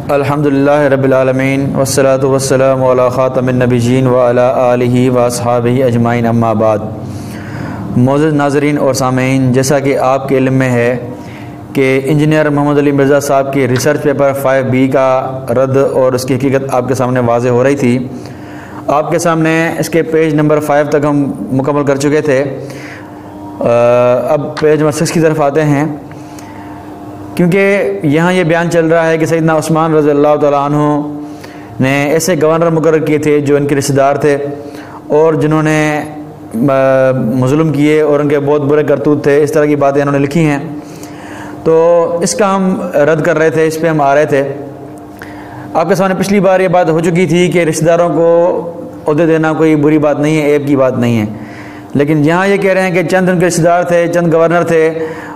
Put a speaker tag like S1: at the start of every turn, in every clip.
S1: الحمدللہ رب العالمین والصلاة والسلام علی خاتم النبیین وعلی آلہ واصحابہ اجمعین، اما بعد۔ معزز ناظرین اور سامعین، جیسا کہ آپ کے علم میں ہے کہ انجینئر محمد علی مرزا صاحب کی ریسرچ پیپر 5B کا رد اور اس کی حقیقت آپ کے سامنے واضح ہو رہی تھی۔ آپ کے سامنے اس کے پیج نمبر 5 تک ہم مکمل کر چکے تھے۔ اب پیج نمبر 6 کی طرف آتے ہیں، کیونکہ یہاں یہ بیان چل رہا ہے کہ سیدنا عثمان رضی اللہ تعالیٰ عنہ نے ایسے گورنر مقرر کیے تھے جو ان کے رشتہ دار تھے اور جنہوں نے ظلم کیے اور ان کے بہت برے کرتوت تھے، اس طرح کی باتیں انہوں نے لکھی ہیں۔ تو اس کا ہم رد کر رہے تھے، اس پہ ہم آ رہے تھے۔ آپ کے سامنے پچھلی بار یہ بات ہو چکی تھی کہ رشتہ داروں کو عہدے دینا کوئی بری بات نہیں ہے، عیب کی بات نہیں ہے، لیکن یہاں یہ کہہ رہے ہیں کہ چند ان کے رشتہ دار تھے، چند گورنر تھے،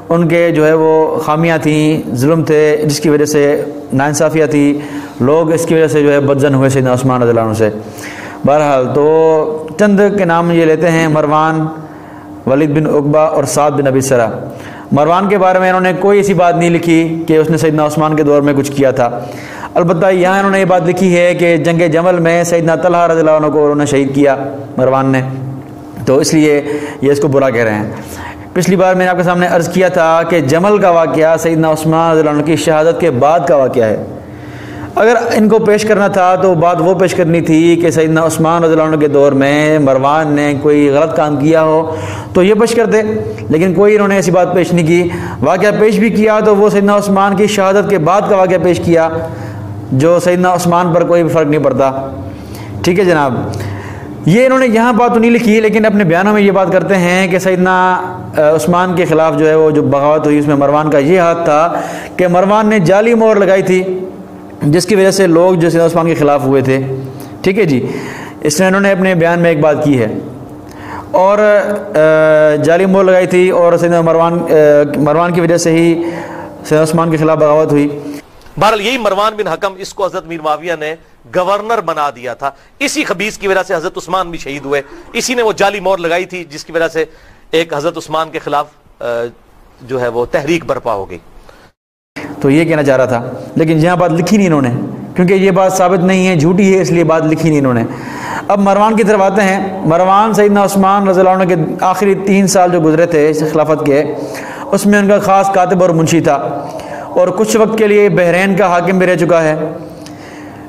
S1: ان کے جو ہے وہ خامیاں تھیں، ظلم تھے، جس کی وجہ سے ناانصافیاں تھی، لوگ اس کی وجہ سے جو ہے بدظن ہوئے سیدنا عثمان رضی اللہ عنہ سے۔ بہرحال تو چند کے نام یہ لیتے ہیں: مروان، ولید بن عقبہ اور سعد بن ابی سرح۔ مروان کے بارے میں انہوں نے کوئی ایسی بات نہیں لکھی کہ اس نے سیدنا عثمان کے دور میں کچھ کیا تھا، البتہ یہاں انہوں نے یہ بات لکھی ہے کہ جنگ جمل میں سیدنا طلحہ رضی اللہ عنہ کو انہوں نے شہید کیا مروان نے، تو اس لیے یہ اس کو برا کہہ رہے ہیں۔ پچھلی بار میں نے آپ کے سامنے عرض کیا تھا کہ جمل کا واقعہ سیدنا عثمان رضی اللہ عنہ کی شہادت کے بعد کا واقعہ ہے۔ اگر ان کو پیش کرنا تھا تو بات وہ پیش کرنی تھی کہ سیدنا عثمان رضی اللہ عنہ کے دور میں مروان نے کوئی غلط کام کیا ہو تو یہ پیش کرتے، لیکن کوئی انہوں نے ایسی بات پیش نہیں کی۔ واقعہ پیش بھی کیا تو وہ سیدنا عثمان کی شہادت کے بعد کا واقعہ پیش کیا، جو سیدنا عثمان پر کوئی بھی فرق نہیں پڑتا۔ ٹھیک ہے جناب، یہ انہوں نے یہاں بات تو نہیں لکھی، لیکن اپنے بیانوں میں یہ بات کرتے ہیں کہ سیدنا عثمان کے خلاف جو ہے وہ جو بغاوت ہوئی اس میں مروان کا یہ ہاتھ تھا کہ مروان نے جعلی مہر لگائی تھی، جس کی وجہ سے لوگ جو سیدنا عثمان کے خلاف ہوئے تھے۔ ٹھیک ہے جی، اس میں انہوں نے اپنے بیان میں ایک بات کی ہے، اور جعلی مہر لگائی تھی اور سیدنا مروان کی وجہ سے ہی سیدنا عثمان کے خلاف بغاوت ہوئی۔
S2: بہرحال یہی مروان بن حکم، اس کو حضرت میر معاویہ نے گورنر بنا دیا تھا، اسی خبیث کی وجہ سے حضرت عثمان بھی شہید ہوئے، اسی نے وہ جعلی مہر لگائی تھی جس کی وجہ سے ایک حضرت عثمان کے خلاف جو ہے وہ تحریک برپا ہو گئی۔
S1: تو یہ کہنا چاہ رہا تھا، لیکن یہاں بات لکھی نہیں انہوں نے، کیونکہ یہ بات ثابت نہیں ہے، جھوٹی ہے، اس لیے بات لکھی نہیں انہوں نے۔ اب مروان کی طرف آتے ہیں۔ مروان سیدنا عثمان رضی اللہ عنہ کے آخری 3 سال جو گزرے تھے اس خلافت کے، اس میں ان کا خاص کاتب اور منشی تھا، اور کچھ وقت کے لیے بحرین کا حاکم بھی رہ چکا ہے۔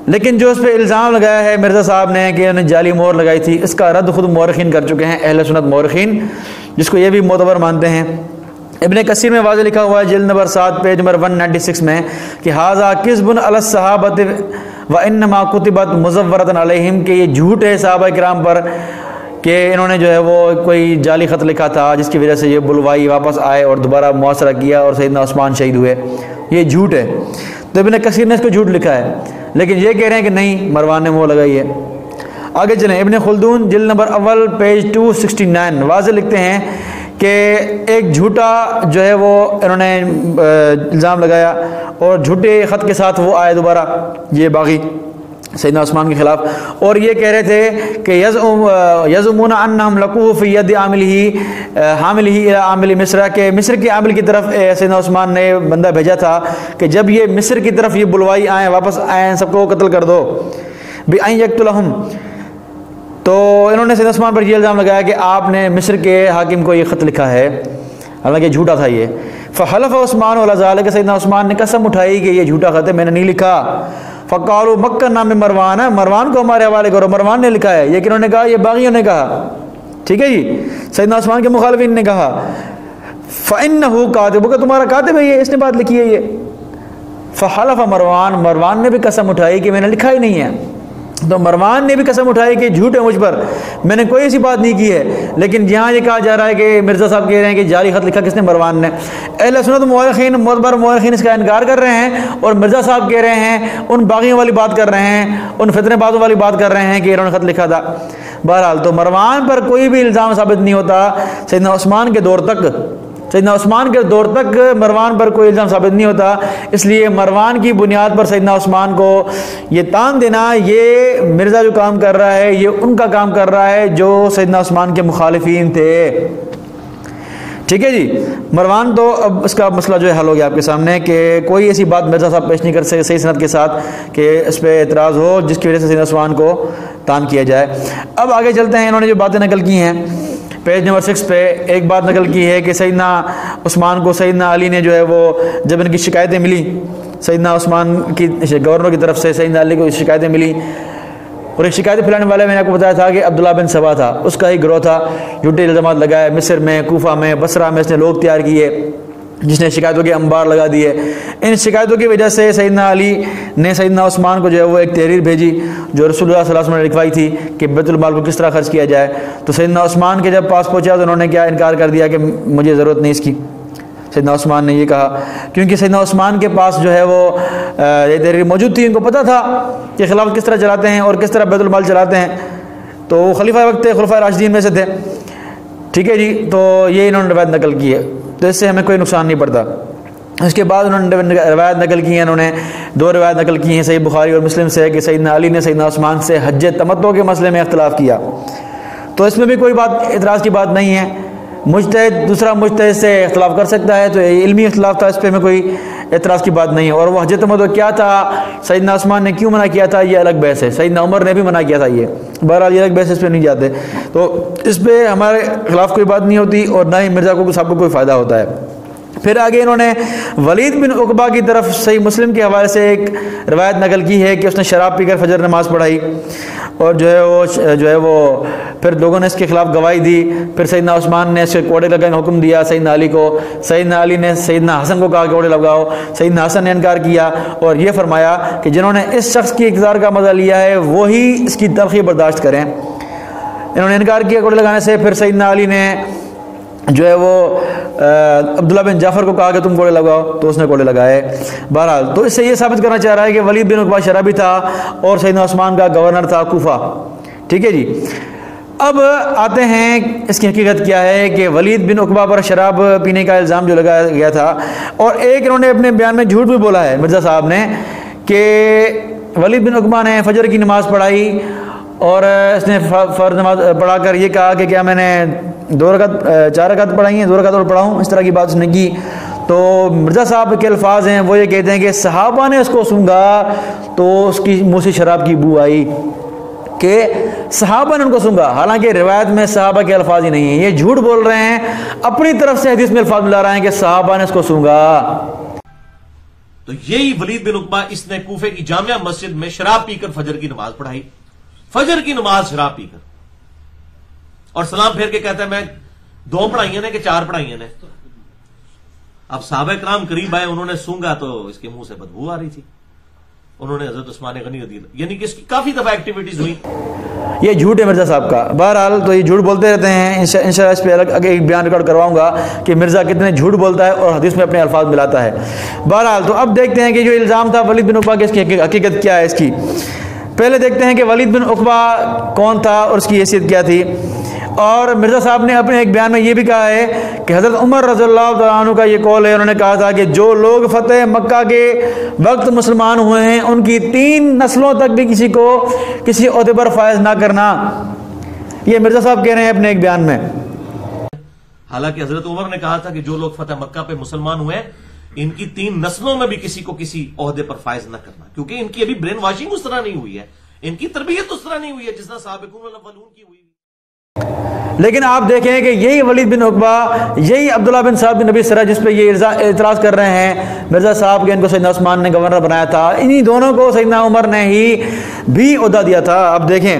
S1: لیکن جو اس پہ الزام لگایا ہے مرزا صاحب نے کہ انہوں نے جعلی مہر لگائی تھی، اس کا رد خود مورخین کر چکے ہیں، اہل سنت مورخین، جس کو یہ بھی معتبر مانتے ہیں۔ ابن کثیر میں واضح لکھا ہوا ہے جلد نمبر 7 پیج نمبر 196 میں کہ ھذا کذب علی الصحابۃ وانما کتبت مزورۃ علیہم، کہ یہ جھوٹ ہے صحابہ کرام پر کہ انہوں نے جو ہے وہ کوئی جعلی خط لکھا تھا جس کی وجہ سے یہ بلوائی واپس آئے اور دوبارہ محاصرہ کیا اور سیدنا عثمان شہید ہوئے، یہ جھوٹ ہے۔ تو ابن کثیر نے اس کو جھوٹ لکھا ہے، لیکن یہ کہہ رہے ہیں کہ نہیں، مروان نے مہر لگائی ہے۔ آگے چلیں، ابن خلدون جلد نمبر 1 پیج 269 واضح لکھتے ہیں کہ ایک جھوٹا جو ہے وہ انہوں نے الزام لگایا، اور جھوٹے خط کے ساتھ وہ آئے دوبارہ یہ باغی سیدنا عثمان کے خلاف، اور یہ کہہ رہے تھے کہ یزعمون انہم لقوہ فی ید حاملہ الی عامل مصر، کہ مصر کے عامل کی طرف سیدنا عثمان نے بندہ بھیجا تھا کہ جب یہ مصر کی طرف یہ بلوائی آئیں، واپس آئیں، سب کو قتل کر دو، بأن یقتلہم۔ تو انہوں نے سیدنا عثمان پر یہ الزام لگایا کہ آپ نے مصر کے حاکم کو یہ خط لکھا ہے، حالانکہ جھوٹا تھا یہ۔ فحلف عثمان علی ذلک، سیدنا عثمان نے قسم اٹھائی کہ یہ جھوٹا خط ہے، میں نے نہیں لکھا۔ فقالوا مکنا من مروان، مروان کو ہمارے حوالے کرو، مروان نے لکھا ہے یہ، کنہوں نے کہا؟ یہ باغیوں نے کہا۔ ٹھیک ہے جی، سیدنا عثمان کے مخالفین نے کہا فإنہ کاتب، کہ تمہارا کاتب ہے یہ، اس نے بات لکھی ہے یہ۔ فحلف مروان، مروان نے بھی قسم اٹھائی کہ میں نے لکھا ہی نہیں ہے۔ تو مروان نے بھی قسم اٹھائی کہ جھوٹ ہے مجھ پر، میں نے کوئی ایسی بات نہیں کی ہے، لیکن یہاں یہ کہا جا رہا ہے کہ مرزا صاحب کہہ رہے ہیں کہ جعلی خط لکھا کس نے؟ مروان نے۔ اہل سنت مورخین، معتبر مورخین اس کا انکار کر رہے ہیں، اور مرزا صاحب کہہ رہے ہیں، ان باغیوں والی بات کر رہے ہیں، ان فتنے بازوں والی بات کر رہے ہیں کہ انہوں نے خط لکھا تھا۔ بہرحال تو مروان پر کوئی بھی الزام ثابت نہیں ہوتا سیدنا عثمان کے دور تک، سیدنا عثمان کے دور تک مروان پر کوئی الزام ثابت نہیں ہوتا، اس لیے مروان کی بنیاد پر سیدنا عثمان کو یہ تان دینا، یہ مرزا جو کام کر رہا ہے یہ ان کا کام کر رہا ہے جو سیدنا عثمان کے مخالفین تھے۔ ٹھیک ہے جی. مروان تو اب اس کا مسئلہ جو ہے حل ہو گیا آپ کے سامنے کہ کوئی ایسی بات مرزا صاحب پیش نہیں کر سکے صحیح سند کے ساتھ کہ اس پہ اعتراض ہو جس کی وجہ سے سیدنا عثمان کو تان کیا جائے. اب آگے چلتے ہیں. انہوں نے جو باتیں نقل کی ہیں پیج نمبر 6 پہ ایک بات نقل کی ہے کہ سیدنا عثمان کو سیدنا علی نے جو ہے وہ جب ان کی شکایتیں ملی سیدنا عثمان کی گورنر کی طرف سے سیدنا علی کو شکایتیں ملی اور ایک شکایت پھیلانے والے میں نے آپ کو بتایا تھا کہ عبداللہ بن سبا تھا, اس کا ہی گروہ تھا. جھوٹے الزامات لگائے مصر میں, کوفہ میں, بصرہ میں اس نے لوگ تیار کیے جس نے شکایتوں کے انبار لگا دیے. ان شکایتوں کی وجہ سے سیدنا علی نے سیدنا عثمان کو جو ہے وہ ایک تحریر بھیجی جو رسول اللہ صلی اللہ علیہ وسلم نے لکھوائی تھی کہ بیت المال کو کس طرح خرچ کیا جائے. تو سیدنا عثمان کے جب پاس پہنچا تو انہوں نے کیا انکار کر دیا کہ مجھے ضرورت نہیں اس کی. سیدنا عثمان نے یہ کہا کیونکہ سیدنا عثمان کے پاس جو ہے وہ یہ تحریر موجود تھی, ان کو پتہ تھا کہ خلافت کس طرح چلاتے ہیں اور کس طرح بیت المال چلاتے ہیں. تو وہ خلیفہ وقت تھے, خلفائے راشدین میں سے تھے. ٹھیک ہے جی. تو یہ انہوں نے روایت نقل کی ہے تو اس سے ہمیں کوئی نقصان نہیں پڑتا. اس کے بعد انہوں نے روایت نقل کی ہیں, انہوں نے 2 روایت نقل کی ہیں صحیح بخاری اور مسلم سے کہ سیدنا علی نے سیدنا عثمان سے حج تمتع کے مسئلے میں اختلاف کیا. تو اس میں بھی کوئی بات اعتراض کی بات نہیں ہے. مجتہد دوسرا مجتہد سے اختلاف کر سکتا ہے تو علمی اختلاف تھا, اس پہ میں کوئی اعتراض کی بات نہیں ہے. اور وہ حج تمتع کیا تھا, سیدنا عثمان نے کیوں منع کیا تھا, یہ الگ بحث ہے. سیدنا عمر نے بھی منع کیا تھا. یہ بہرحال یہ الگ بحث, اس پہ نہیں جاتے. تو اس پہ ہمارے خلاف کوئی بات نہیں ہوتی اور نہ ہی مرزا کو صاحب کو کوئی فائدہ ہوتا ہے. پھر آگے انہوں نے ولید بن عقبہ کی طرف صحیح مسلم کے حوالے سے ایک روایت نقل کی ہے کہ اس نے شراب پی کر فجر نماز پڑھائی اور جو ہے وہ پھر لوگوں نے اس کے خلاف گواہی دی. پھر سیدنا عثمان نے اس کے کوڑے لگانے کا حکم دیا سیدنا علی کو. سیدنا علی نے سیدنا حسن کو کہا کہ کوڑے لگاؤ. سیدنا حسن نے انکار کیا اور یہ فرمایا کہ جنہوں نے اس شخص کی اقتدار کا مزہ لیا ہے وہی اس کی تلخی برداشت کریں. انہوں نے انکار کیا کوڑے لگانے سے. پھر سیدنا علی نے جو ہے وہ عبداللہ بن جعفر کو کہا کہ تم کوڑے لگاؤ تو اس نے کوڑے لگائے. بہرحال تو اس سے یہ ثابت کرنا چاہ رہا ہے کہ ولید بن عقبہ شرابی تھا اور سیدنا عثمان کا گورنر تھا کوفہ. ٹھیک ہے جی. اب آتے ہیں اس کی حقیقت کیا ہے کہ ولید بن عقبہ پر شراب پینے کا الزام جو لگایا گیا تھا اور ایک انہوں نے اپنے بیان میں جھوٹ بھی بولا ہے مرزا صاحب نے کہ ولید بن عقبہ نے فجر کی نماز پڑھائی اور اس نے فرض نماز پڑھا کر یہ کہا کہ کیا میں نے 4 رکعت پڑھائی ہیں, 2 رکعت اور پڑھاؤں, اس طرح کی بات اس نے کی. تو مرزا صاحب کے الفاظ ہیں وہ یہ کہتے ہیں کہ صحابہ نے اس کو سونگا تو اس کی منہ سے شراب کی بو آئی کہ صحابہ نے ان کو سونگا. حالانکہ روایت میں صحابہ کے الفاظ ہی نہیں ہیں, یہ جھوٹ بول رہے ہیں, اپنی طرف سے حدیث میں الفاظ ملا رہے ہیں کہ صحابہ نے اس کو سونگا.
S2: تو یہی ولید بن عقبہ اس نے کوفے کی جامعہ مسجد میں شراب پی کر فجر کی نماز پڑھائی. فجر کی نماز شراب پی کر اور سلام پھیر کے کہتا ہے میں 2 پڑھائیاں نے کہ 4 پڑھائیاں نے. اب صحابہ کرام قریب آئے, انہوں نے سونگا تو اس کے منہ سے بدبو آ رہی تھی. انہوں نے حضرت عثمان غنی رضی اللہ یعنی کہ اس کی کافی دفعہ ایکٹیویٹیز ہوئی.
S1: یہ جھوٹ ہے مرزا صاحب کا. بہرحال تو یہ جھوٹ بولتے رہتے ہیں. انشاءاللہ اس پہ الگ ایک بیان ریکارڈ کرواؤں گا کہ مرزا کتنے جھوٹ بولتا ہے اور حدیث میں اپنے الفاظ ملاتا ہے. بہرحال تو اب دیکھتے ہیں کہ جو الزام تھا ولید بن عقبہ کے, اس کی حقیقت کیا ہے اس کی. پہلے دیکھتے ہیں کہ ولید بن عقبہ کون تھا اور اس کی حیثیت کیا تھی. اور مرزا صاحب نے اپنے ایک بیان میں یہ بھی کہا ہے کہ حضرت عمر رضی اللہ تعالیٰ عنہ کا یہ قول ہے, انہوں نے کہا تھا کہ جو لوگ فتح مکہ کے وقت مسلمان ہوئے ہیں ان کی 3 نسلوں تک بھی کسی کو کسی عہدے پر فائز نہ کرنا. یہ مرزا صاحب کہہ رہے ہیں اپنے ایک بیان میں.
S2: حالانکہ حضرت عمر نے کہا تھا کہ جو لوگ فتح مکہ پہ مسلمان ہوئے ان کی 3 نسلوں میں بھی کسی کو کسی عہدے پر فائز نہ کرنا, کیونکہ ان کی ابھی برین واشنگ اس طرح نہیں ہوئی ہے, ان کی تربیت اس طرح نہیں ہوئی ہے جس طرح سابقون الاولون کی ہوئی.
S1: لیکن آپ دیکھیں کہ یہی ولید بن عقبہ, یہی عبداللہ بن صاحب بن نبی سرہ جس پہ یہ اعتراض کر رہے ہیں مرزا صاحب کہ ان کو سیدنا عثمان نے گورنر بنایا تھا, انہی دونوں کو سیدنا عمر نے ہی بھی عہدہ دیا تھا. اب دیکھیں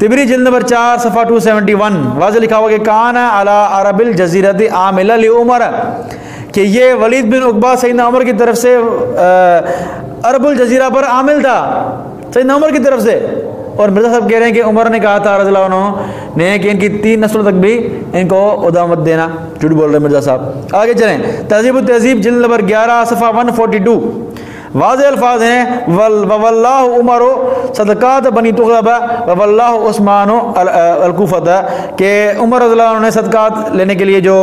S1: طبری جلد نمبر 4 صفحہ 271 واضح لکھا ہوا کہ کان علی عرب الجزیرۃ عاملا لعمر, کہ یہ ولید بن عقبہ سیدنا عمر کی طرف سے عرب الجزیرہ پر عامل تھا سیدنا عمر کی طرف سے. اور مرزا صاحب کہہ رہے ہیں کہ عمر نے کہا تھا رضی اللہ عنہ نے کہ ان کی 3 نسلوں تک بھی ان کو عہدہ مت دینا. جھوٹ بول رہے ہیں مرزا صاحب. آگے چلیں تہذیب التہذیب جلد نمبر 11 صفحہ 142 واضح الفاظ ہیں وَوَاللَّهُ عُمَرُ صدقات بنی تغلب وَوَاللَّهُ عثمان الکوفۃ, کہ عمر رضی اللہ عنہ نے صدقات لینے کے لیے جو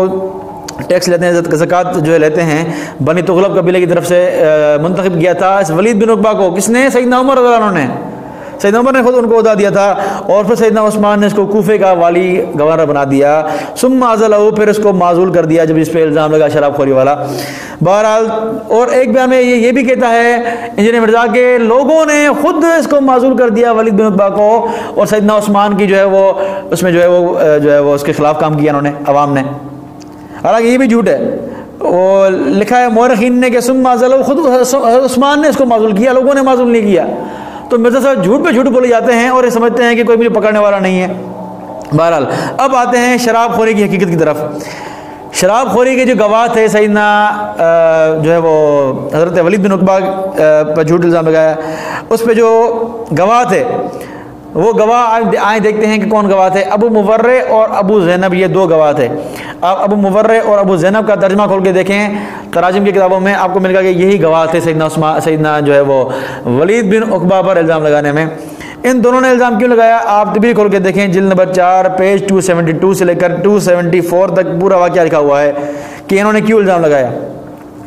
S1: ٹیکس لیتے ہیں, زکوٰۃ جو ہے لیتے ہیں, بنی تغلب قبیلے کی طرف سے منتخب کیا تھا اس ولید بن عقبہ کو. کس نے؟ سیدنا عمر رضی اللہ عنہ نے. سیدنا عمر نے خود ان کو عہدہ دیا تھا، اور پھر سیدنا عثمان نے اس کو کوفے کا والی گورنر بنا دیا، ثم عزلہ، پھر اس کو معزول کر دیا جب اس پہ الزام لگا شراب خوری والا۔ بہرحال اور ایک بیان میں یہ بھی کہتا ہے انجینئر مرزا کہ لوگوں نے خود اس کو معزول کر دیا ولید بن عقبہ کو، اور سیدنا عثمان کی جو ہے وہ اس میں جو ہے وہ اس کے خلاف کام کیا انہوں نے، عوام نے۔ حالانکہ یہ بھی جھوٹ ہے، وہ لکھا ہے مورخین نے کہ ثم عزلہ، خود عثمان نے اس کو معزول کیا، لوگوں نے معزول نہیں کیا۔ تو مرزا صاحب جھوٹ پہ جھوٹ بولے جاتے ہیں اور یہ سمجھتے ہیں کہ کوئی مجھے پکڑنے والا نہیں ہے۔ بہرحال اب آتے ہیں شراب خوری کی حقیقت کی طرف۔ شراب خوری کے جو گواہ تھے سیدنا جو ہے وہ حضرت ولید بن عقبہ پر جھوٹ الزام لگایا، اس پہ جو گواہ تھے وہ گواہ آئیں دیکھتے ہیں کہ کون گواہ تھے۔ ابو مورع اور ابو زینب، یہ دو گواہ تھے۔ آپ ابو مورع اور ابو زینب کا ترجمہ کھول کے دیکھیں تراجم کی کتابوں میں، آپ کو ملے گا کہ یہی گواہ تھے سیدنا جو ہے وہ ولید بن عقبہ پر الزام لگانے میں۔ ان دونوں نے الزام کیوں لگایا آپ طبی کھول کے دیکھیں، جلد نمبر 4 پیج 272 سے لے کر 274 تک پورا واقعہ لکھا ہوا ہے کہ انہوں نے کیوں الزام لگایا۔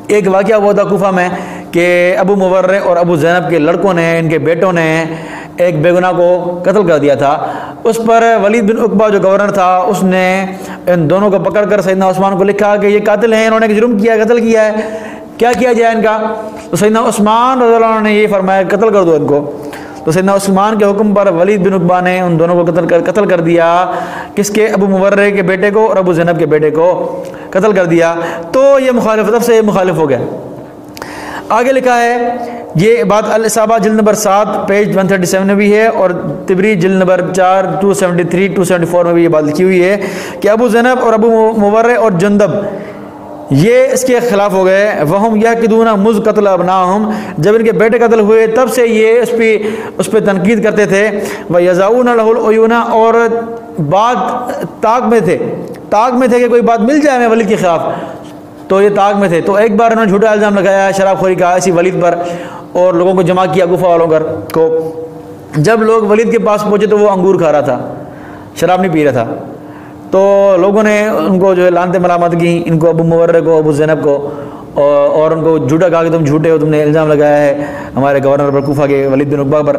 S1: ایک واقعہ ہوا تھا کوفہ میں کہ ابو مورع اور ابو زینب کے لڑکوں نے، ان کے بیٹوں نے ایک بے گناہ کو قتل کر دیا تھا۔ اس پر ولید بن عقبہ جو گورنر تھا اس نے ان دونوں کو پکڑ کر سیدنا عثمان کو لکھا کہ یہ قاتل ہیں، انہوں نے جرم کیا، قتل کیا ہے، کیا کیا جائے ان کا؟ تو سیدنا عثمان رضی اللہ عنہ نے یہ فرمایا قتل کر دو ان کو۔ تو سیدنا عثمان کے حکم پر ولید بن عقبہ نے ان دونوں کو قتل کر دیا، کس کے؟ ابو مورع کے بیٹے کو اور ابو زینب کے بیٹے کو قتل کر دیا۔ تو یہ مخالف، طرف سے یہ مخالف ہو گیا۔ آگے لکھا ہے یہ بات الاصابہ جلد نمبر 7 پیج 137 میں بھی ہے، اور طبری جلد نمبر 4 273 274 میں بھی یہ بات لکھی ہوئی ہے کہ ابو زینب اور ابو مورع اور جندب یہ اس کے خلاف ہو گئے۔ وہم یحقدون مذ قتل ابناہم، جب ان کے بیٹے قتل ہوئے تب سے یہ اس پہ تنقید کرتے تھے۔ ویضعون لہ العیون، اور بات تاک میں تھے کہ کوئی بات مل جائے ہمیں ولید کے خلاف، تو یہ تاک میں تھے۔ تو ایک بار انہوں نے جھوٹا الزام لگایا شراب خوری کا اسی ولید پر، اور لوگوں کو جمع کیا کوفہ والوں کو۔ جب لوگ ولید کے پاس پہنچے تو وہ انگور کھا رہا تھا، شراب نہیں پی رہا تھا۔ تو لوگوں نے ان کو جو ہے لانتے ملامت کی، ان کو ابو مورع کو، ابو زینب کو، اور ان کو جھوٹا کہا کہ تم جھوٹے ہو، تم نے الزام لگایا ہے ہمارے گورنر پر، کوفہ کے ولید بن عقبہ پر۔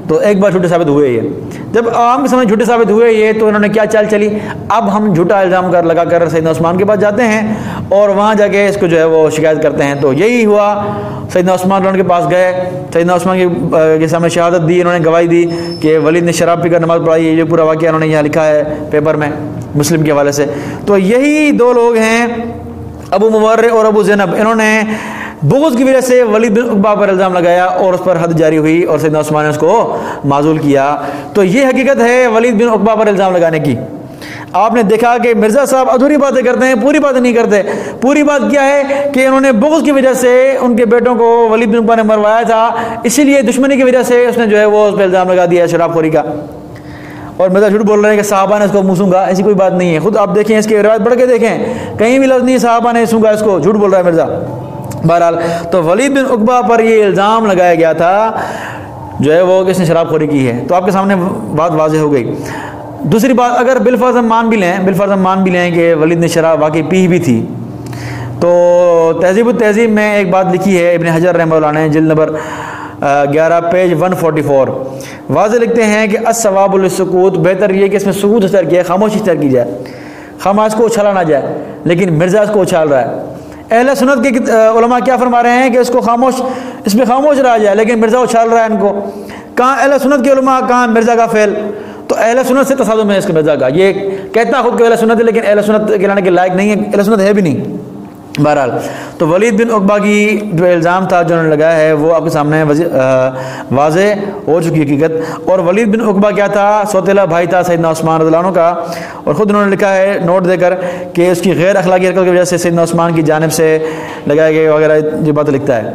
S1: تو ایک بار جھوٹے ثابت ہوئے یہ، جب عوام کے سامنے جھوٹے ثابت ہوئے یہ، تو انہوں نے کیا چال چلی، اب ہم جھوٹا الزام لگا کر سیدنا عثمان کے پاس جاتے ہیں اور وہاں جا کے اس کو جو ہے وہ شکایت کرتے ہیں۔ تو یہی ہوا، سیدنا عثمان کے پاس گئے، سیدنا عثمان کے سامنے شہادت دی، انہوں نے گواہی دی کہ ولید نے شراب پی کر نماز پڑھائی ہے۔ یہ پورا واقعہ انہوں نے یہاں لکھا ہے پیپر میں مسلم کے حوالے سے۔ تو یہی دو لوگ ہیں ابو مورع اور ابو زینب، انہوں نے بغض کی وجہ سے ولید بن عقبہ پر الزام لگایا اور اس پر حد جاری ہوئی اور سیدنا عثمان نے اس کو معزول کیا۔ تو یہ حقیقت ہے ولید بن عقبہ پر الزام لگانے کی۔ آپ نے دیکھا کہ مرزا صاحب ادھوری باتیں کرتے ہیں، پوری باتیں نہیں کرتے۔ پوری بات کیا ہے کہ انہوں نے بغض کی وجہ سے ان کے بیٹوں کو ولید بن عقبہ نے مروایا تھا، اسی لیے دشمنی کی وجہ سے اس نے جو ہے وہ اس پہ الزام لگا دیا شراب خوری کا۔ اور مرزا جھوٹ بول رہے ہیں کہ صحابہ نے اس کو منہ سونگا، ایسی کوئی بات نہیں ہے۔ خود آپ دیکھیں اس کی روایت پڑھ کے دیکھیں، کہیں بھی لفظ نہیں صحابہ نے سونگا اس کو، جھوٹ بول رہا ہے مرزا۔ بہرحال تو ولید بن عقبہ پر یہ الزام لگایا گیا تھا جو ہے وہ کس نے شراب خوری کی ہے۔ تو آپ کے سامنے بات واضح ہو گئی۔ دوسری بات، اگر بالفرض ہم مان بھی لیں کہ ولید نے شراب واقعی پی بھی تھی، تو تہذیب التہذیب میں ایک بات لکھی ہے ابن حجر رحمہ اللہ نے، جلد نمبر 11 پیج 144 واضح لکھتے ہیں کہ الصواب للسکوت، بہتر یہ کہ اس میں سکوت اختیار کیا، خاموشی اختیار کی جائے، خاموش کو اچھالا نہ جائے، لیکن مرزا اس کو اچھال رہا ہے۔ اہل سنت کے علماء کیا فرما رہے ہیں کہ اس میں خاموش رہا جائے، لیکن مرزا اچھال رہا ہے ان کو۔ کہاں اہل سنت کے علماء، کہاں مرزا کا فعل؟ تو اہل سنت سے تصادم ہے اس کے مرزا کا، یہ کہتا خود کہ اہل سنت ہے لیکن اہل سنت کہلانے کے لائق نہیں ہے، اہل سنت ہے بھی نہیں۔ بہرحال تو ولید بن عقبہ کی جو الزام تھا جو انہوں نے لگایا ہے وہ آپ کے سامنے واضح ہو چکی حقیقت۔ اور ولید بن عقبہ کیا تھا؟ سوتیلا بھائی تھا سیدنا عثمان رضی اللہ عنہ کا، اور خود انہوں نے لکھا ہے نوٹ دے کر کہ اس کی غیر اخلاقی حرکت کی وجہ سے سیدنا عثمان کی جانب سے لگائے گئے وغیرہ یہ بات لکھتا ہے۔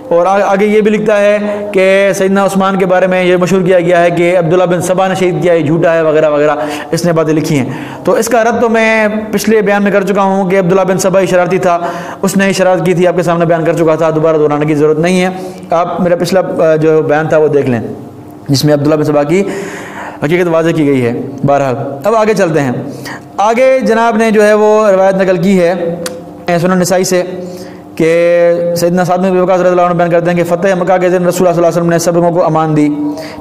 S1: اور آگے یہ بھی لکھتا ہے کہ سیدنا عثمان کے بارے میں یہ مشہور کیا گیا ہے کہ عبداللہ بن سبا نے شہید کیا، یہ جھوٹا ہے وغیرہ وغیرہ، اس نے باتیں لکھی ہیں۔ تو اس کا رد تو میں پچھلے بیان میں کر چکا ہوں کہ عبداللہ بن سبا شرارتی تھا، اس نے شرارت کی تھی، آپ کے سامنے بیان کر چکا تھا، دوبارہ دہرانے کی ضرورت نہیں ہے۔ آپ میرا پچھلا جو بیان تھا وہ دیکھ لیں جس میں عبداللہ بن سبا کی حقیقت واضح کی گئی ہے۔ بہرحال اب آگے چلتے ہیں۔ آگے جناب نے جو ہے وہ روایت نقل کی ہے سنن نسائی سے کہ سیدنا سعد بن ابی وقاص رضی اللہ عنہ بیان کرتے ہیں کہ فتح مکہ کے دن رسول اللہ صلی اللہ علیہ وسلم نے سب لوگوں کو امان دی،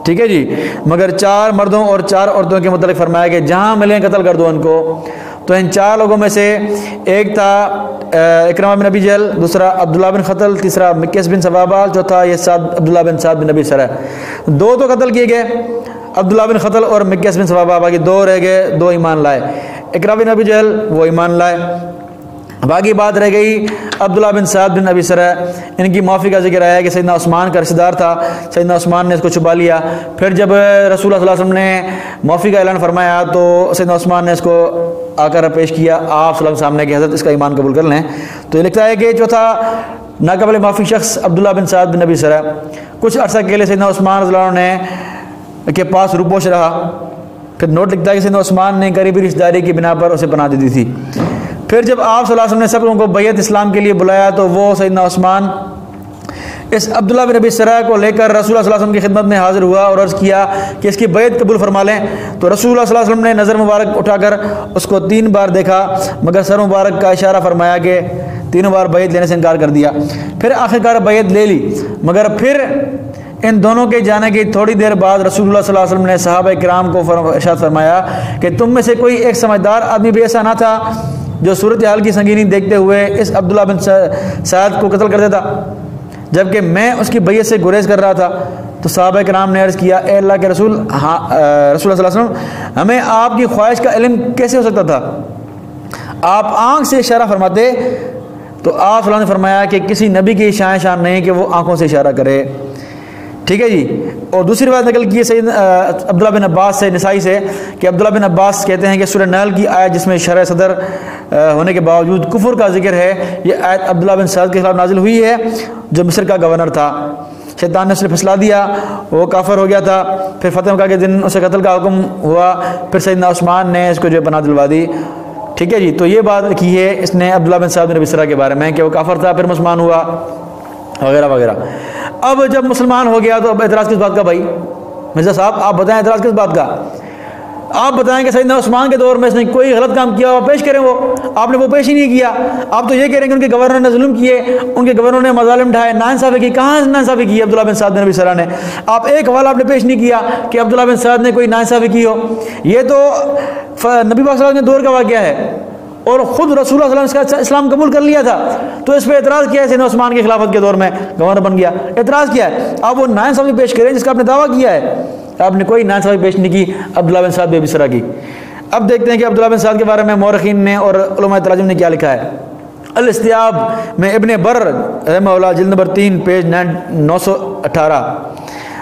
S1: ٹھیک ہے جی، مگر 4 مردوں اور 4 عورتوں کے متعلق فرمایا کہ جہاں ملیں قتل کر دو ان کو۔ تو ان 4 لوگوں میں سے ایک تھا اکرمہ بن ابی جہل، دوسرا عبداللہ بن خطل، تیسرا مکیس بن ثوابہ، چوتھا یہ عبداللہ بن سعد بن ابی سرح۔ 2 تو قتل کیے گئے، عبداللہ بن خطل اور مکیس بن ثوابہ، باقی 2 رہ گئے، 2 ایمان لائے۔ اکرمہ بن ابی جہل وہ ایمان لائے، باقی بات رہ گئی عبداللہ بن سعد بن ابی سرح۔ ان کی معافی کا ذکر آیا ہے کہ سیدنا عثمان کا رشتہ دار تھا، سیدنا عثمان نے اس کو چھپا لیا، پھر جب رسول اللہ صلی اللہ علیہ وسلم نے معافی کا اعلان فرمایا تو سیدنا عثمان نے اس کو آ کر پیش کیا آپ صلی اللہ علیہ وسلم سامنے کہ حضرت اس کا ایمان قبول کر لیں۔ تو یہ لکھتا ہے کہ چوتھا ناقابل معافی شخص عبداللہ بن سعد بن ابی سرح کچھ عرصہ کے لیے سیدنا عثمان رضی اللہ عنہ نے کے پاس روپوش رہا۔ پھر نوٹ لکھتا ہے کہ سیدنا عثمان نے قریبی رشتہ داری کی بنا پر اسے پناہ دے دی تھی۔ پھر جب آپ صلی اللہ علیہ وسلم نے سب لوگوں کو بیعت اسلام کے لیے بلایا تو وہ سیدنا عثمان اس عبداللہ بن ابی سرح کو لے کر رسول اللہ صلی اللہ علیہ وسلم کی خدمت میں حاضر ہوا اور عرض کیا کہ اس کی بیعت قبول فرما لیں۔ تو رسول اللہ صلی اللہ علیہ وسلم نے نظر مبارک اٹھا کر اس کو 3 بار دیکھا، مگر سر مبارک کا اشارہ فرمایا کہ 3 بار بیعت لینے سے انکار کر دیا۔ پھر آخرکار بیعت لے لی، مگر پھر ان دونوں کے جانے کی تھوڑی دیر بعد رسول اللہ صلی اللہ علیہ وسلم نے صحابہ کرام کو ارشاد فرمایا کہ تم میں سے کوئی ایک سمجھدار آدمی بھی ایسا نہ تھا جو صورتحال کی سنگینی دیکھتے ہوئے اس عبداللہ بن سعد کو قتل کر دیتا، جبکہ میں اس کی بیعت سے گریز کر رہا تھا۔ تو صحابہ کرام نے عرض کیا اے اللہ کے رسول، رسول اللہ صلی اللہ علیہ وسلم ہمیں آپ کی خواہش کا علم کیسے ہو سکتا تھا؟ آپ آنکھ سے اشارہ فرماتے۔ تو آپ صلی اللہ علیہ وسلم نے فرمایا کہ کسی نبی کی شان نہیں کہ وہ آنکھوں سے اشارہ کرے، ٹھیک ہے جی۔ اور دوسری بات نقل کی ہے سید عبداللہ بن عباس سے، نسائی سے، کہ عبداللہ بن عباس کہتے ہیں کہ سورہ نحل کی آیت جس میں شرح صدر ہونے کے باوجود کفر کا ذکر ہے، یہ آیت عبداللہ بن سعد کے خلاف نازل ہوئی ہے جو مصر کا گورنر تھا۔ شیطان نے اسے پھسلا دیا، وہ کافر ہو گیا تھا، پھر فتح مکہ کے دن اسے قتل کا حکم ہوا، پھر سیدنا عثمان نے اس کو جو پناہ دلوا دی، ٹھیک ہے جی۔ تو یہ بات کی ہے اس نے عبداللہ بن سعد بن ابی سرح کے بارے میں کہ وہ کافر تھا، پھر مسلمان ہوا وغیرہ وغیرہ۔ اب جب مسلمان ہو گیا تو اب اعتراض کس بات کا بھائی؟ مرزا صاحب آپ بتائیں اعتراض کس بات کا؟ آپ بتائیں کہ سیدنا عثمان کے دور میں اس نے کوئی غلط کام کیا ہو پیش کریں، وہ آپ نے وہ پیش ہی نہیں کیا۔ آپ تو یہ کہہ رہے ہیں کہ ان کے گورنر نے ظلم کیے، ان کے گورنر نے مظالم ڈھائے، ناانصافی کی۔ کہاں ناانصافی کی عبداللہ بن سعد بن ابی سرح نے؟ آپ ایک حوالہ آپ نے پیش نہیں کیا کہ عبداللہ بن سعد نے کوئی ناانصافی کی ہو۔ یہ تو نبی پاک صلی اللہ علیہ وسلم کے دور کا واقعہ ہے اور خود رسول اللہ صلی اللہ علیہ وسلم نے اسلام قبول کر لیا تھا، تو اس پہ اعتراض کیا ہے؟ سیدنا عثمان کی خلافت کے دور میں گورنر بن گیا، اعتراض کیا ہے؟ آپ وہ ناانصافی پیش کریں جس کا آپ نے دعویٰ کیا ہے، آپ نے کوئی ناانصافی پیش نہیں کی عبداللہ بن سعد بن ابی سرح کی۔ اب دیکھتے ہیں کہ عبداللہ بن سعد کے بارے میں مورخین نے اور علماء تراجم نے کیا لکھا ہے۔ الاستیاب میں ابن بر رحمہ اللہ جلد نمبر 3 پیج 918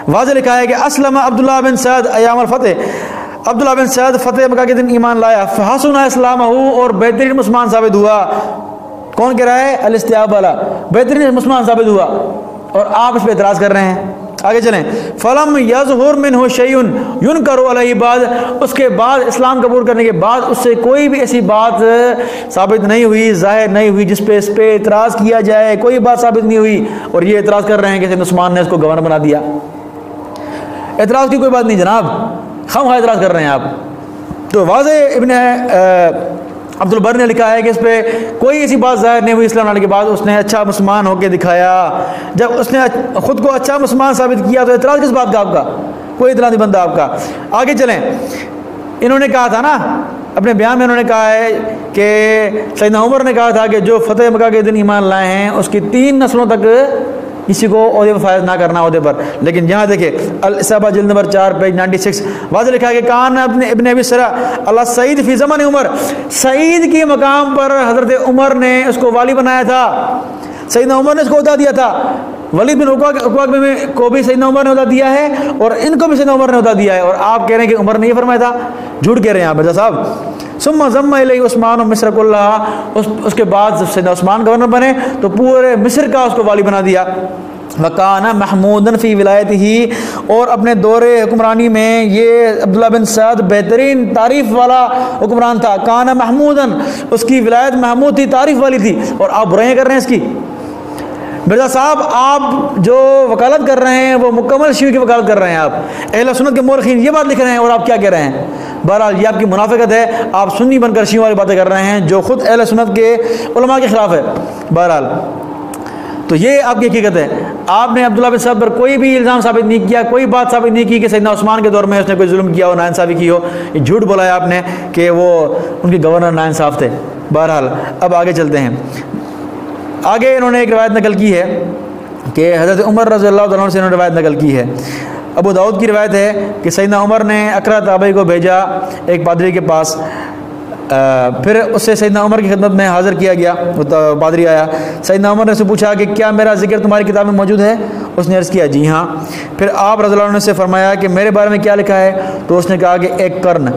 S1: واضح لکھا ہے کہ اسلم عبداللہ بن سعد ایام الفتح، عبداللہ بن سعد فتح مکہ کے دن ایمان لایا، فحسن اسلامہ اور بہترین مسلمان ثابت ہوا۔ کون کہہ رہا ہے؟ الاستیاب والا، بہترین مسلمان ثابت ہوا، اور آپ اس پہ اعتراض کر رہے ہیں۔ آگے چلیں، فلم یظہر منہ شیء ینکر علیہ، بعد اس کے بعد اسلام قبول کرنے کے بعد اس سے کوئی بھی ایسی بات ثابت نہیں ہوئی، ظاہر نہیں ہوئی جس پہ اس پہ اعتراض کیا جائے، کوئی بات ثابت نہیں ہوئی، اور یہ اعتراض کر رہے ہیں کہ سیدنا عثمان نے اس کو گورنر بنا دیا۔ اعتراض کی کوئی بات نہیں جناب، خواہ اعتراض کر رہے ہیں آپ۔ تو واضح ابن عبد البر نے لکھا ہے کہ اس پہ کوئی ایسی بات ظاہر نہیں ہوئی اسلام لانے کے بعد، اس نے اچھا مسلمان ہو کے دکھایا۔ جب اس نے خود کو اچھا مسلمان ثابت کیا تو اعتراض کس بات کا آپ کا؟ کوئی اعتراض نہیں بنتا آپ کا۔ آگے چلیں، انہوں نے کہا تھا نا اپنے بیان میں، انہوں نے کہا ہے کہ سیدنا عمر نے کہا تھا کہ جو فتح مکہ کے دن ایمان لائے ہیں اس کی 3 نسلوں تک کسی کو عہدے پر فائز نہ کرنا عہدے پر۔ لیکن یہاں دیکھیں الاصابہ جلد نمبر 4 پیج 96 واضح لکھا ہے کہ کان ابن ابی سرح اللہ سعید فی زمن عمر، سعید کی مقام پر حضرت عمر نے اس کو والی بنایا تھا، سیدنا عمر نے اس کو عہدہ دیا تھا۔ ولید بن عقبہ کو بھی سیدنا عمر نے عہدہ دیا ہے اور ان کو بھی سیدنا عمر نے عہدہ دیا ہے، اور آپ کہہ رہے ہیں کہ عمر نے یہ فرمایا تھا؟ جھوٹ کہہ رہے ہیں آپ مرزا صاحب۔ ثم ضم الیہ عثمان مصر کلھا، اس کے بعد جب سیدنا عثمان گورنر بنے تو پورے مصر کا اس کو والی بنا دیا۔ وکانا محمودن فی ولایتہ، اور اپنے دور حکمرانی میں یہ عبداللہ بن سعد بہترین تعریف والا حکمران تھا۔ کانا محمودن، اس کی ولایت محمود تھی، تعریف والی تھی، اور آپ برائیاں کر رہے ہیں اس کی۔ مرزا صاحب آپ جو وکالت کر رہے ہیں وہ مکمل شیعہ کی وکالت کر رہے ہیں، آپ اہل سنت کے مورخین یہ بات لکھ رہے ہیں اور آپ کیا کہہ رہے ہیں؟ بہرحال یہ آپ کی منافقت ہے، آپ سنی بن کر شیعہ والی باتیں کر رہے ہیں جو خود اہل سنت کے علماء کے خلاف ہے۔ بہرحال تو یہ آپ کی حقیقت ہے. آپ نے عبداللہ بن سعد پر کوئی بھی الزام ثابت نہیں کیا, کوئی بات ثابت نہیں کی کہ سیدنا عثمان کے دور میں اس نے کوئی ظلم کیا ہو, ناانصافی کی ہو. یہ جھوٹ بولا ہے آپ نے کہ وہ ان کے گورنر ناانصاف تھے. بہرحال اب آگے چلتے ہیں. آگے انہوں نے ایک روایت نقل کی ہے کہ حضرت عمر رضی اللہ تعالیٰ عنہ سے انہوں نے روایت نقل کی ہے. ابو داؤد کی روایت ہے کہ سیدنا عمر نے اقرا تابعی کو بھیجا ایک پادری کے پاس, پھر اسے سیدنا عمر کی خدمت میں حاضر کیا گیا. پادری آیا, سیدنا عمر نے اسے پوچھا کہ کیا میرا ذکر تمہاری کتاب میں موجود ہے؟ اس نے عرض کیا جی ہاں. پھر آپ رضی اللہ عنہ سے فرمایا کہ میرے بارے میں کیا لکھا ہے؟ تو اس نے کہا کہ ایک قرن.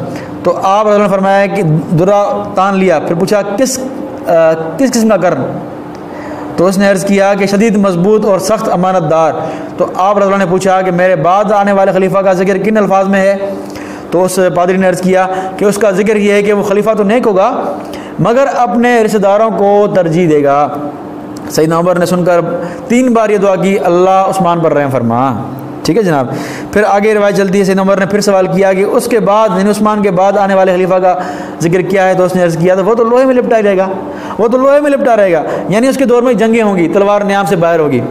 S1: تو آپ رضی اللہ عنہ نے فرمایا کہ درا تان لیا. پھر پوچھا کس قسم کا قرن؟ تو اس نے عرض کیا کہ شدید مضبوط اور سخت امانت دار. تو آپ رضی اللہ عنہ نے پوچھا کہ میرے بعد آنے والے خلیفہ کا ذکر کن الفاظ میں ہے؟ تو اس پادری نے عرض کیا کہ اس کا ذکر یہ ہے کہ وہ خلیفہ تو نیک ہوگا مگر اپنے رشتہ داروں کو ترجیح دے گا. سیدنا عمر نے سن کر 3 بار یہ دعا کی, اللہ عثمان پر رحم فرما. ٹھیک ہے جناب. پھر آگے روایت چلتی ہے, سیدنا عمر نے پھر سوال کیا کہ اس کے بعد یعنی عثمان کے بعد آنے والے خلیفہ کا ذکر کیا ہے؟ تو اس نے عرض کیا تو وہ تو لوہے میں لپٹا رہے گا, وہ تو لوہے میں لپٹا رہے گا, یعنی اس کے دور میں جنگیں ہوں گی, تلوار نیام سے باہر ہوگی.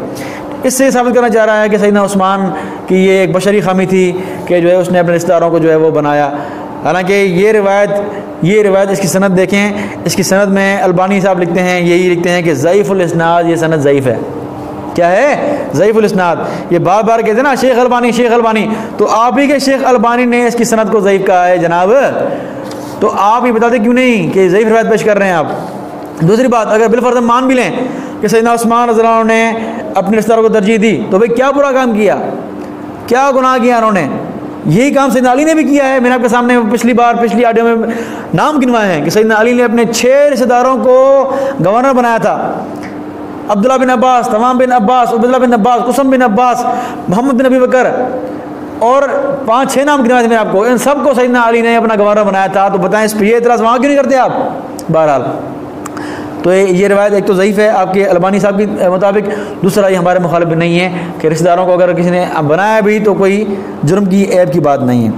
S1: اس سے ثابت کرنا چاہ رہا ہے کہ سیدنا عثمان کی یہ ایک بشری خامی تھی کہ جو ہے اس نے اپنے رشتہ داروں کو جو ہے وہ بنایا. حالانکہ یہ روایت اس کی سند دیکھیں, اس کی سند میں البانی صاحب لکھتے ہیں, یہی لکھتے ہیں کہ ضعیف الاسناد, یہ سند ضعیف ہے. کیا ہے؟ ضعیف الاسناد. یہ بار بار کہتے ہیں نا شیخ البانی شیخ البانی, تو آپ ہی کے شیخ البانی نے اس کی سند کو ضعیف کہا ہے جناب. تو آپ یہ بتاتے کیوں نہیں کہ ضعیف روایت پیش کر رہے ہیں آپ؟ دوسری بات, اگر بالفرض مان بھی لیں کہ سیدنا عثمان رضی اللہ عنہ نے اپنے رشتہ داروں کو ترجیح دی, تو بھئی کیا برا کام کیا, کیا گناہ کیا انہوں نے؟ یہی کام سیدنا علی نے بھی کیا ہے. میں نے آپ کے سامنے پچھلی آڈیو میں نام گنوائے ہیں کہ سیدنا علی نے اپنے 6 رشتہ داروں کو گورنر بنایا تھا. عبداللہ بن عباس, تمام بن عباس, عبداللہ بن عباس, قسم بن عباس, محمد بن ابی بکر, اور 5-6 نام گنوائے تھے میں آپ کو. ان سب کو سیدنا علی نے اپنا گورنر بنایا تھا. تو بتائیں اس پہ یہ اعتراض وہاں کیوں نہیں کرتے آپ؟ بہرحال تو یہ روایت ایک تو ضعیف ہے آپ کے البانی صاحب کے مطابق, دوسرا یہ ہمارے مخالف نہیں ہے کہ رشتہ داروں کو اگر کسی نے بنایا بھی تو کوئی جرم کی عیب کی بات نہیں ہے.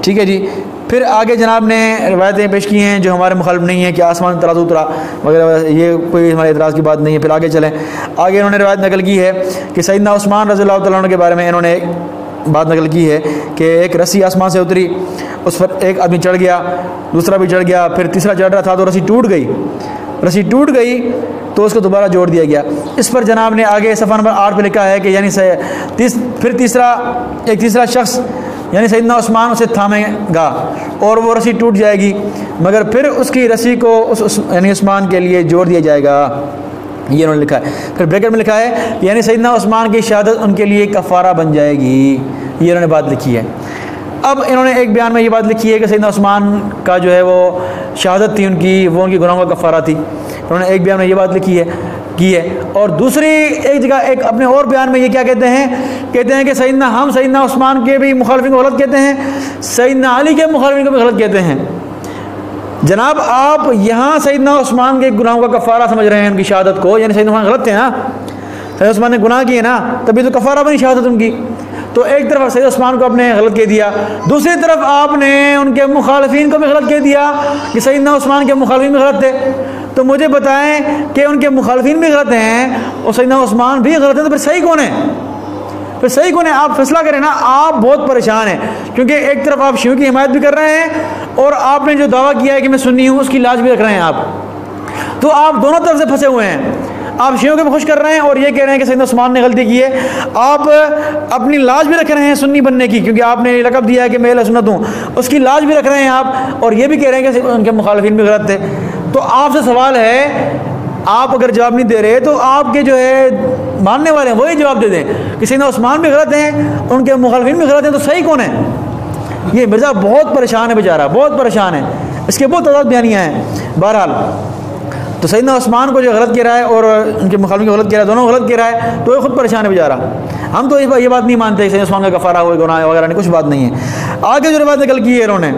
S1: ٹھیک ہے جی. پھر آگے جناب نے روایتیں پیش کی ہیں جو ہمارے مخالف نہیں ہیں کہ آسمان ترازو اترا وغیرہ, یہ کوئی ہمارے اعتراض کی بات نہیں ہے. پھر آگے چلیں. آگے انہوں نے روایت نقل کی ہے کہ سیدنا عثمان رضی اللہ تعالیٰ عنہ کے بارے میں انہوں نے ایک بات نقل کی ہے کہ ایک رسی آسمان سے اتری, اس پر ایک آدمی چڑھ گیا, دوسرا بھی چڑھ گیا, پھر تیسرا چڑھ رہا تھا تو رسی ٹوٹ گئی تو اس کو دوبارہ جوڑ دیا گیا. اس پر جناب نے آگے صفحہ نمبر 8 پہ لکھا ہے کہ یعنی پھر تیسرا شخص یعنی سیدنا عثمان اسے تھامے گا اور وہ رسی ٹوٹ جائے گی, مگر پھر اس کی رسی کو یعنی عثمان کے لیے جوڑ دیا جائے گا. یہ انہوں نے لکھا ہے. پھر بریکٹ میں لکھا ہے یعنی سیدنا عثمان کی شہادت ان کے لیے کفارہ بن جائے گی. یہ انہوں نے بات لکھی ہے. اب انہوں نے ایک بیان میں یہ بات لکھی ہے کہ سیدنا عثمان کا جو ہے وہ شہادت تھی ان کی, وہ ان کی گناہوں کا کفارہ تھی. انہوں نے ایک بیان میں یہ بات لکھی ہے. اور دوسری ایک جگہ ایک اپنے اور بیان میں یہ کیا کہتے ہیں کہ سیدنا عثمان کے بھی مخالفین کو غلط کہتے ہیں, سیدنا علی کے مخالفین کو بھی غلط کہتے ہیں. جناب آپ یہاں سیدنا عثمان کے گناہوں کا کفارہ سمجھ رہے ہیں ان کی شہادت کو, یعنی سیدنا عثمان غلط تھے نا, سیدنا عثمان نے گناہ کیے نا, تبھی تو کفارہ بنی شہادت ان کی. تو ایک طرف سیدنا عثمان کو آپ نے غلط کہہ دیا, دوسری طرف آپ نے ان کے مخالفین کو بھی غلط کہہ دیا کہ سیدنا عثمان کے مخالفین بھی غلط تھے. تو مجھے بتائیں کہ ان کے مخالفین بھی غلط ہیں اور سیدنا عثمان بھی غلط ہیں, تو پھر صحیح کون ہے؟ آپ فیصلہ کریں نا. آپ بہت پریشان ہیں کیونکہ ایک طرف آپ شیعوں کی حمایت بھی کر رہے ہیں اور آپ نے جو دعویٰ کیا ہے کہ میں سنی ہوں اس کی لاج بھی رکھ رہے ہیں آپ. تو آپ دونوں طرف سے پھنسے ہوئے ہیں. آپ شیعوں کو بھی خوش کر رہے ہیں اور یہ کہہ رہے ہیں کہ سیدنا عثمان نے غلطی کی ہے. آپ اپنی لاج بھی رکھ رہے ہیں سنی بننے کی, کیونکہ آپ نے لقب دیا ہے کہ میں اہل سنت ہوں, اس کی لاج بھی رکھ رہے ہیں آپ, اور یہ بھی کہہ رہے ہیں کہ ان کے مخالفین بھی غلط تھے. تو آپ سے سوال ہے, آپ اگر جواب نہیں دے رہے تو آپ کے جو ہے ماننے والے ہیں وہی جواب دے دیں کہ سیدنا عثمان بھی غلط ہیں, ان کے مخالفین بھی غلط ہیں, تو صحیح کون ہے؟ یہ مرزا بہت پریشان ہے بیچارہ, بہت پریشان ہے. اس کے بہت تعداد بیانیاں ہیں. بہرحال تو سیدنا عثمان کو جو غلط کہہ رہا ہے اور ان کے مخالفین کو غلط کہہ رہا ہے, دونوں غلط کہہ رہا ہے, تو یہ خود پریشان ہے بیچارہ. ہم تو یہ بات نہیں مانتے کہ سیدنا عثمان کا کفارہ ہوئے گناہ وغیرہ نہیں, کچھ بات نہیں ہے. آگے جو روایت نقل کی ہے انہوں نے,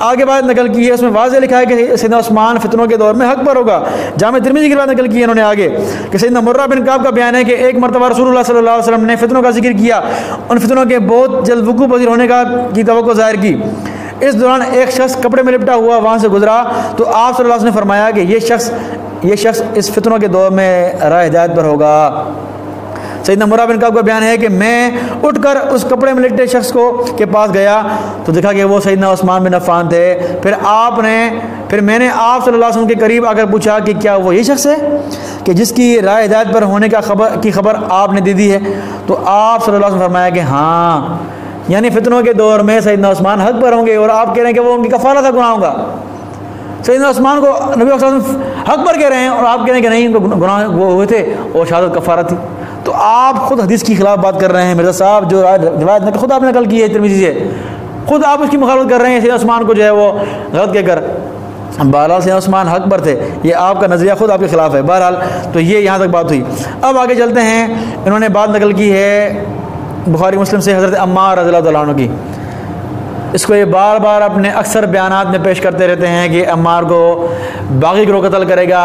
S1: آگے بات نقل کی ہے, اس میں واضح لکھا ہے کہ سیدنا عثمان فتنوں کے دور میں حق پر ہوگا. جامع ترمذی کی بات نقل کی ہے انہوں نے آگے کہ سیدنا مرہ بن کعب کا بیان ہے کہ ایک مرتبہ رسول اللہ صلی اللہ علیہ وسلم نے فتنوں کا ذکر کیا, ان فتنوں کے بہت جلد وقوع پذیر ہونے کی توقع ظاہر کی. اس دوران ایک شخص کپڑے میں لپٹا ہوا وہاں سے گزرا, تو آپ صلی اللہ علیہ وسلم نے فرمایا کہ یہ شخص یہ شخص اس فتنوں کے دور میں راہ ہدایت پر ہوگا۔ سیدنا مرہ بن کعب کا بیان ہے کہ میں اٹھ کر اس کپڑے میں لپٹے شخص کے پاس گیا تو دیکھا کہ وہ سیدنا عثمان بن عفان تھے۔ پھر میں نے آپ صلی اللہ علیہ وسلم کے قریب آ کر پوچھا کہ کیا وہ یہ شخص ہے کہ جس کی راہ ہدایت پر ہونے کی خبر آپ نے دے دی ہے؟ تو آپ صلی اللہ علیہ وسلم فرمایا کہ ہاں، یعنی فتنوں کے دور میں سیدنا عثمان حق پر ہوں گے، اور آپ کہہ رہے ہیں کہ وہ ان کی کفارہ تھا گناہوں کا۔ سیدنا عثمان کو نبی صلی اللہ علیہ وسلم حق پر کہہ رہے ہیں اور آپ کہہ رہے ہیں کہ نہیں، ان کو گناہ وہ ہوئے تھے اور شہادت کفارہ تھی۔ تو آپ خود حدیث کی خلاف بات کر رہے ہیں مرزا صاحب، جو روایت خود آپ نے نقل کی ہے ترمذی سے، خود آپ اس کی مخالفت کر رہے ہیں سیدنا عثمان کو جو ہے وہ غلط کہہ کر۔ بہرحال سیدنا عثمان حق پر تھے، یہ آپ کا نظریہ خود آپ کے خلاف ہے۔ بہرحال تو یہ یہاں تک بات ہوئی۔ اب آگے چلتے ہیں، انہوں نے بات نقل کی ہے بخاری مسلم سے حضرت عمار رضی اللہ تعالیٰ عنہ کی۔ اس کو یہ بار بار اپنے اکثر بیانات میں پیش کرتے رہتے ہیں کہ عمار کو باغی گروہ قتل کرے گا،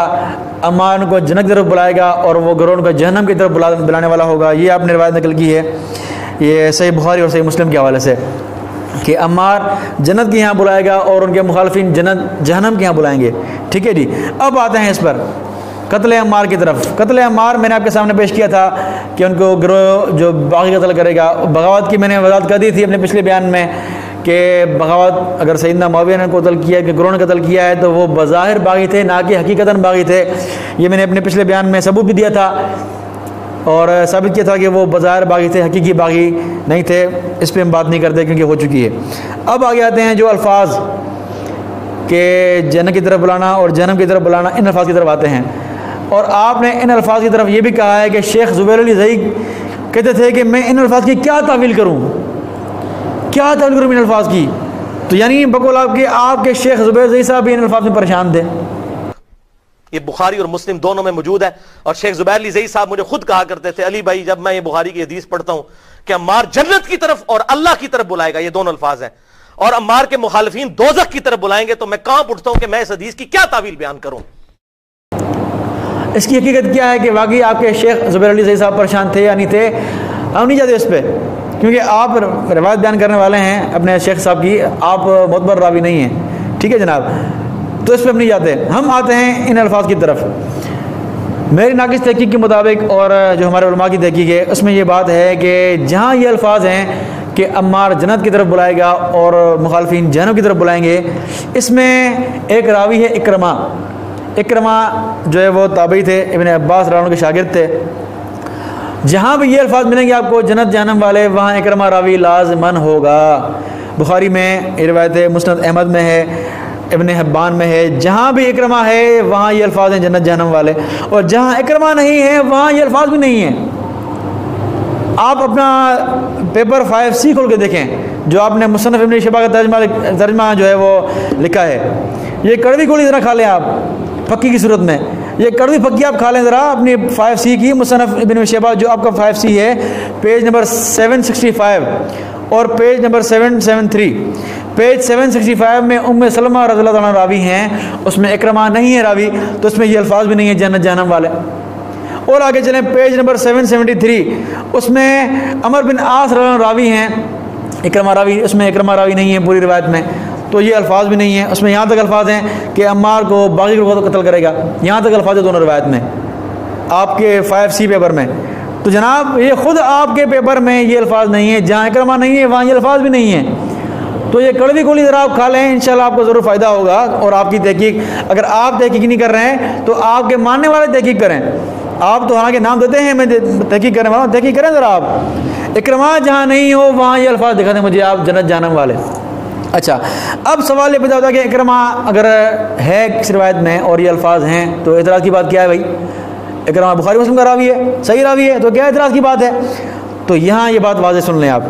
S1: عمار کو جنت کی طرف بلائے گا اور وہ گروہ کو جہنم کی طرف بلانے والا ہوگا۔ یہ آپ نے روایت نقل کی ہے، یہ صحیح بخاری اور صحیح مسلم کے حوالے سے، کہ عمار جنت کے یہاں بلائے گا اور ان کے مخالفین جہنم کے یہاں بلائیں گے۔ ٹھیک ہے جی، اب آتے ہیں اس پر قتل عمار کی طرف۔ قتل عمار میں نے آپ کے سامنے پیش کیا تھا کہ ان کو گروہ جو باغی قتل کرے گا، بغاوت کی میں نے وضاحت کر دی تھی اپنے پچھلے بیان میں کہ بغاوت اگر سیدنا معاویہ نے قتل کیا کہ گروہ نے قتل کیا ہے تو وہ بظاہر باغی تھے، نہ کہ حقیقتاً باغی تھے۔ یہ میں نے اپنے پچھلے بیان میں ثبوت بھی دیا تھا اور ثابت کیا تھا کہ وہ بظاہر باغی تھے، حقیقی باغی نہیں تھے۔ اس پہ ہم بات نہیں کرتے کیونکہ ہو چکی ہے۔ اب آگے آتے ہیں جو الفاظ کہ جنت کی طرف بلانا اور جہنم کی طرف بلانا، ان الفاظ کی طرف آتے ہیں۔ اور آپ نے ان الفاظ کی طرف یہ بھی کہا ہے کہ شیخ زبیر علی زئی کہتے تھے کہ میں ان الفاظ کی کیا تعویل کروں ان الفاظ کی؟ تو یعنی بقول آپ کے شیخ زبیر زئی صاحب بھی ان الفاظ میں پریشان تھے۔
S2: یہ بخاری اور مسلم دونوں میں موجود ہے، اور شیخ زبیر علی زئی صاحب مجھے خود کہا کرتے تھے، علی بھائی جب میں یہ بخاری کی حدیث پڑھتا ہوں کہ عمار جنت کی طرف اور اللہ کی طرف بلائے گا، یہ دونوں الفاظ ہیں، اور عمار کے مخالفین دوزخ کی طرف بلائیں گے، تو میں کانپ اٹھتا ہوں کہ میں اس حدیث کی کیا تعویل بیان کروں۔
S1: اس کی حقیقت کیا ہے کہ واقعی آپ کے شیخ زبیر علی زئی صاحب پریشان تھے یا نہیں تھے؟ ہم نہیں جاتے اس پہ، کیونکہ آپ روایت بیان کرنے والے ہیں اپنے شیخ صاحب کی، آپ معتبر راوی نہیں ہیں، ٹھیک ہے جناب، تو اس پہ ہم نہیں جاتے۔ ہم آتے ہیں ان الفاظ کی طرف۔ میری ناقص تحقیق کے مطابق اور جو ہمارے علماء کی تحقیق ہے اس میں یہ بات ہے کہ جہاں یہ الفاظ ہیں کہ عمار جنت کی طرف بلائے گا اور مخالفین جہنم کی طرف بلائیں گے، اس میں ایک راوی ہے اکرمہ جو ہے وہ تابعی تھے، ابن عباس رضی اللہ عنہ کے شاگرد تھے۔ جہاں بھی یہ الفاظ ملیں گے آپ کو جنت جہنم والے، وہاں اکرمہ راوی لازماً ہوگا۔ بخاری میں یہ روایت ہے، مسند احمد میں ہے، ابن حبان میں ہے، جہاں بھی اکرمہ ہے وہاں یہ الفاظ ہیں جنت جہنم والے، اور جہاں اکرمہ نہیں ہے وہاں یہ الفاظ بھی نہیں ہیں۔ آپ اپنا پیپر 5C کھول کے دیکھیں، جو آپ نے مصنف ابن شیبہ کا ترجمہ جو ہے وہ لکھا ہے، یہ کڑوی گولی ذرا کھا لیں آپ پکی کی صورت میں، یہ کڑوی پکی آپ کھا لیں ذرا اپنی 5C کی، مصنف ابن شیبہ جو آپ کا 5C ہے، پیج نمبر 765 اور پیج نمبر 773۔ پیج 765 میں ام سلمہ رضی اللہ عنہ راوی ہیں، اس میں اکرمہ نہیں ہے راوی، تو اس میں یہ الفاظ بھی نہیں ہیں جنت جہنم والے۔ اور آگے چلیں پیج نمبر 773، اس میں عمر بن عاص رضی اللہ عنہ راوی ہیں، اکرمہ راوی، اس میں اکرمہ راوی نہیں ہے پوری روایت میں، تو یہ الفاظ بھی نہیں ہیں۔ اس میں یہاں تک الفاظ ہیں کہ عمار کو باغی کو قتل کرے گا، یہاں تک الفاظ ہے دونوں روایت میں آپ کے 5C پیپر میں۔ تو جناب یہ خود آپ کے پیپر میں یہ الفاظ نہیں ہیں، جہاں اکرمہ نہیں ہے وہاں یہ الفاظ بھی نہیں ہیں۔ تو یہ کڑوی گولی ذرا آپ کھا لیں، انشاءاللہ آپ کو ضرور فائدہ ہوگا۔ اور آپ کی تحقیق، اگر آپ تحقیق نہیں کر رہے ہیں تو آپ کے ماننے والے تحقیق کریں۔ آپ تو حالانکہ نام دیتے ہیں میں تحقیق کرنے والا ہوں، تحقیق کریں ذرا آپ۔ اکرمہ جہاں نہیں ہو وہاں یہ الفاظ دکھا دیں مجھے آپ جنت جہنم والے۔ اچھا، اب سوال یہ پیدا ہوتا ہے کہ اکرمہ اگر ہے کسی روایت میں اور یہ الفاظ ہیں تو اعتراض کی بات کیا ہے بھائی؟ اکرمہ بخاری مسلم کا راوی ہے، صحیح راوی ہے، تو کیا اعتراض کی بات ہے؟ تو یہاں یہ بات واضح سن لیں آپ۔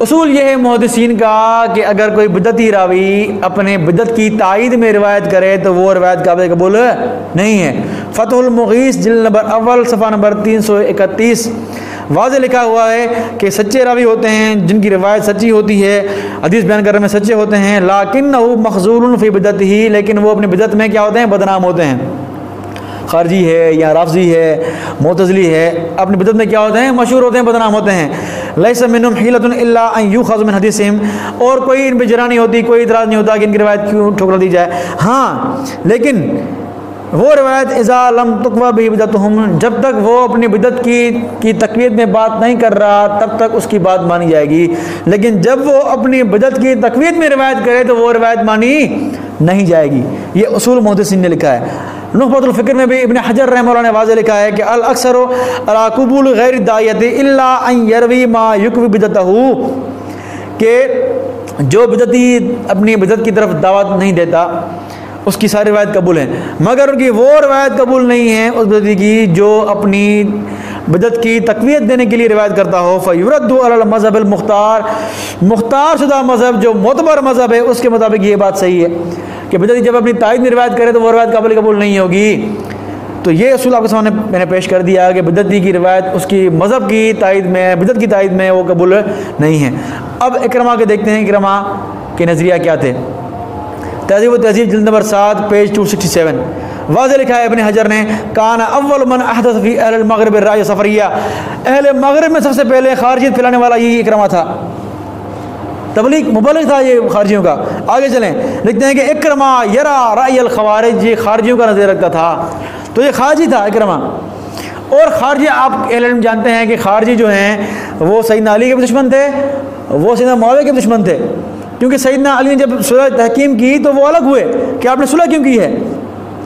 S1: اصول یہ ہے محدثین کا کہ اگر کوئی بدعتی راوی اپنے بدعت کی تائید میں روایت کرے تو وہ روایت قابل قبول نہیں ہے۔ فتح المغیث جلد نمبر اول صفحہ نمبر 331 واضح لکھا ہوا ہے کہ سچے راوی ہوتے ہیں جن کی روایت سچی ہوتی ہے، حدیث بیان کرنے میں سچے ہوتے ہیں، لیکنہ مخذول فی بدعتہ، لیکن وہ اپنی بدعت میں کیا ہوتے ہیں؟ بدنام ہوتے ہیں۔ خارجی ہے یا رافضی ہے، معتزلی ہے، اپنی بدعت میں کیا ہوتے ہیں؟ مشہور ہوتے ہیں، بدنام ہوتے ہیں۔ لیس منہم حیلۃ الا ان یؤخذ من حدیثہم، اور کوئی ان پہ جرح نہیں ہوتی، کوئی اعتراض نہیں ہوتا کہ ان کی روایت کیوں ٹھکرا دی جائے۔ ہاں لیکن وہ روایت اذا لم تقوى به بدعتهم، جب تک وہ اپنی بدعت کی تقویت میں بات نہیں کر رہا تب تک اس کی بات مانی جائے گی، لیکن جب وہ اپنی بدعت کی تقویت میں روایت کرے تو وہ روایت مانی نہیں جائے گی۔ یہ اصول محدثین نے لکھا ہے۔ نخبۃ الفکر میں بھی ابن حجر رحمہ اللہ نے واضح لکھا ہے کہ الاکثر علی قبول غیر الداعیۃ الا ان یروی ما یقوی بدعتہ، کہ جو بدعتی اپنی بدعت کی طرف دعوت نہیں دیتا اس کی ساری روایت قبول ہیں، مگر ان کی وہ روایت قبول نہیں ہے اس بدعتی کی جو اپنی بدعت کی تقویت دینے کے لیے روایت کرتا ہو۔ فیرد علی المذہب المختار، مختار شدہ مذہب جو معتبر مذہب ہے اس کے مطابق یہ بات صحیح ہے کہ بدعتی جب اپنی تائید میں روایت کرے تو وہ روایت قبول نہیں ہوگی۔ تو یہ اصول آپ کے سامنے میں نے پیش کر دیا کہ بدعتی کی روایت اس کی مذہب کی تائید میں، بدعت کی تائید میں وہ قبول نہیں ہے۔ اب اکرمہ کے دیکھتے ہیں اکرمہ کے نظریہ کیا تھے۔ تہذیب و تہذیب جلد نمبر 7 پیج 267 واضح لکھا ہے ابن حجر نے، کان اول من احدث فی اہل المغرب الرائے سفریہ، اہل مغرب میں سب سے پہلے خارجیت پھیلانے والا یہی اکرمہ تھا، تبلیغ مبلغ تھا یہ خارجیوں کا۔ آگے چلیں، لکھتے ہیں کہ اکرمہ یرا رأی الخوارج، یہ خارجیوں کا نظریہ رکھتا تھا، تو یہ خارجی تھا اکرمہ۔ اور خارجی آپ اہل علم جانتے ہیں کہ خارجی جو ہیں وہ سیدنا علی کے دشمن تھے، وہ سیدنا معاویہ کے دشمن تھے، کیونکہ سیدنا علی نے جب صلح تحکیم کی تو وہ الگ ہوئے کہ آپ نے صلح کیوں کی ہے،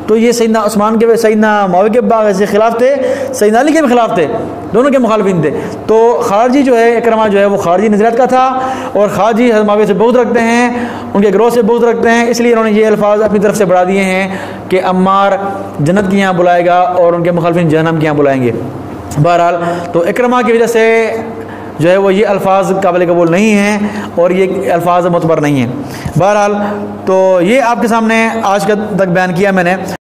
S1: تو یہ سیدنا عثمان کے، سیدنا معاویہ کے باغ سے خلاف تھے، سیدنا علی کے بھی خلاف تھے، دونوں کے مخالفین تھے۔ تو خارجی جو ہے اکرمہ جو ہے وہ خارجی نظریات کا تھا، اور خارجی حضرت معاویہ سے بغض رکھتے ہیں، ان کے گروہ سے بغض رکھتے ہیں، اس لیے انہوں نے یہ الفاظ اپنی طرف سے بڑھا دیے ہیں کہ عمار جنت کے یہاں بلائے گا اور ان کے مخالفین جہنم کے یہاں بلائیں گے۔ بہرحال تو اکرمہ کی وجہ سے جو ہے وہ یہ الفاظ قابل قبول نہیں ہیں اور یہ الفاظ معتبر نہیں ہیں۔ بہرحال تو یہ آپ کے سامنے آج تک بیان کیا میں نے۔